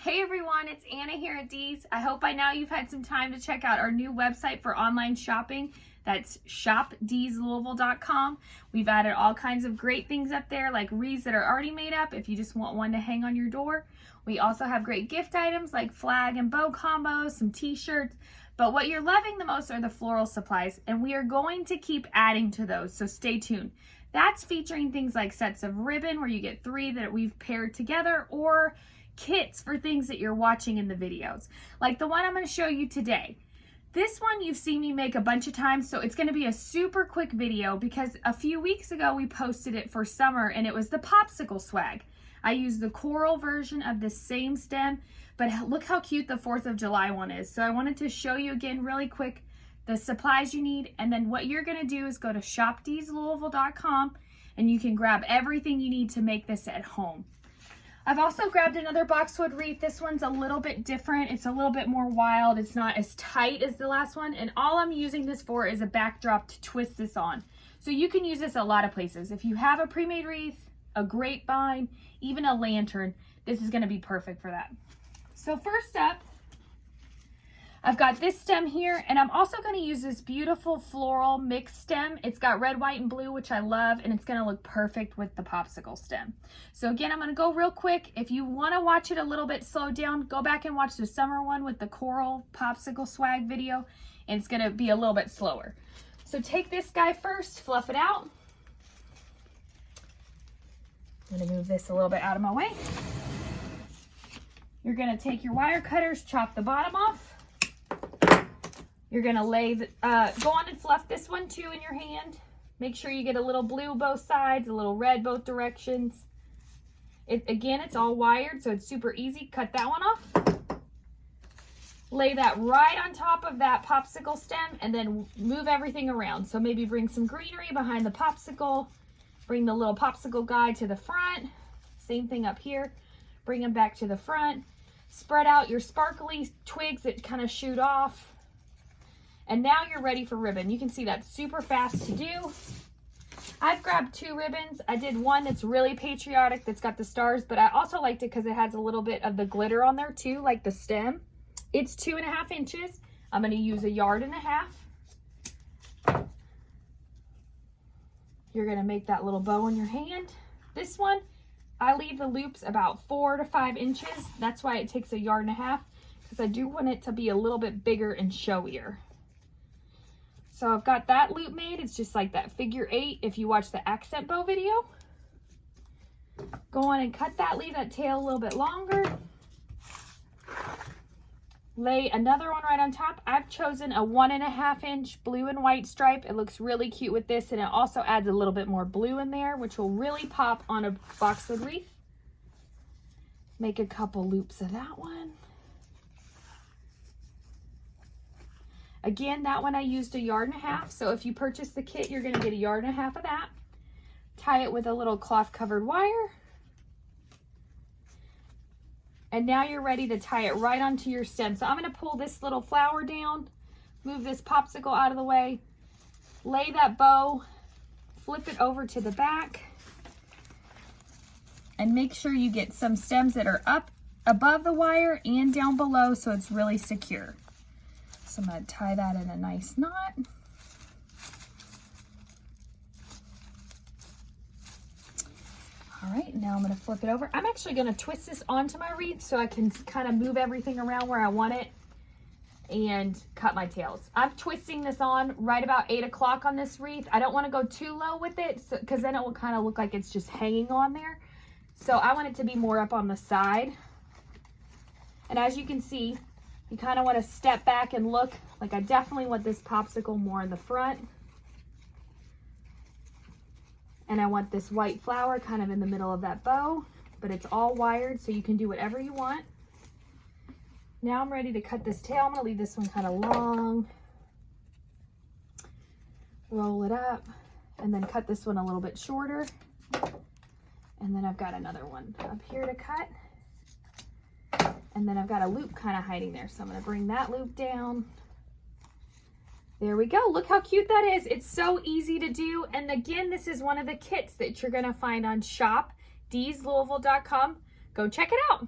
Hey everyone, it's Anna here at Dee's. I hope by now you've had some time to check out our new website for online shopping. That's shopdeeslouisville.com. We've added all kinds of great things up there, like wreaths that are already made up if you just want one to hang on your door. We also have great gift items like flag and bow combos, some t-shirts. But what you're loving the most are the floral supplies, and we are going to keep adding to those, so stay tuned. That's featuring things like sets of ribbon where you get 3 that we've paired together, or kits for things that you're watching in the videos, like the one I'm going to show you today. This one you've seen me make a bunch of times, so it's going to be a super quick video because a few weeks ago we posted it for summer and it was the Popsicle swag. I used the coral version of the same stem, but look how cute the 4th of July one is. So I wanted to show you again really quick the supplies you need, and then what you're going to do is go to shopdeeslouisville.com and you can grab everything you need to make this at home. I've also grabbed another boxwood wreath. This one's a little bit different. It's a little bit more wild. It's not as tight as the last one. And all I'm using this for is a backdrop to twist this on. So you can use this a lot of places. If you have a pre-made wreath, a grapevine, even a lantern, this is gonna be perfect for that. So first up, I've got this stem here, and I'm also going to use this beautiful floral mixed stem. It's got red, white, and blue, which I love, and it's going to look perfect with the Popsicle stem. So again, I'm going to go real quick. If you want to watch it a little bit slowed down, go back and watch the summer one with the coral Popsicle swag video, and it's going to be a little bit slower. So take this guy first, fluff it out. I'm going to move this a little bit out of my way. You're going to take your wire cutters, chop the bottom off. You're gonna go on and fluff this one too in your hand. Make sure you get a little blue both sides, a little red both directions. Again, it's all wired, so it's super easy. Cut that one off. Lay that right on top of that Popsicle stem and then move everything around. So maybe bring some greenery behind the Popsicle. Bring the little Popsicle guy to the front. Same thing up here. Bring them back to the front. Spread out your sparkly twigs that kind of shoot off. And now you're ready for ribbon. You can see that's super fast to do. I've grabbed 2 ribbons. I did one that's really patriotic that's got the stars, but I also liked it because it has a little bit of the glitter on there too, like the stem. It's 2.5 inches. I'm going to use 1.5 yards. You're going to make that little bow in your hand. This one, I leave the loops about 4 to 5 inches. That's why it takes 1.5 yards, because I do want it to be a little bit bigger and showier. So I've got that loop made. It's just like that figure 8 if you watch the accent bow video. Go on and cut that, leave that tail a little bit longer. Lay another one right on top. I've chosen a 1.5 inch blue and white stripe. It looks really cute with this, and it also adds a little bit more blue in there, which will really pop on a boxwood wreath. Make a couple loops of that one. Again, that one I used 1.5 yards. So if you purchase the kit, you're going to get 1.5 yards of that. Tie it with a little cloth covered wire. And now you're ready to tie it right onto your stem. So I'm going to pull this little flower down, move this Popsicle out of the way, lay that bow, flip it over to the back, and make sure you get some stems that are up above the wire and down below so it's really secure. So I'm going to tie that in a nice knot. All right, now I'm going to flip it over. I'm actually going to twist this onto my wreath so I can kind of move everything around where I want it and cut my tails. I'm twisting this on right about 8 o'clock on this wreath. I don't want to go too low with it because then it will kind of look like it's just hanging on there. So I want it to be more up on the side. And as you can see, you kind of want to step back and look. Like, I definitely want this Popsicle more in the front. And I want this white flower kind of in the middle of that bow, but it's all wired, so you can do whatever you want. Now I'm ready to cut this tail. I'm going to leave this one kind of long. Roll it up, and then cut this one a little bit shorter. And then I've got another one up here to cut. And then I've got a loop kind of hiding there. So I'm going to bring that loop down. There we go. Look how cute that is. It's so easy to do. And again, this is one of the kits that you're going to find on shopdeeslouisville.com. Go check it out.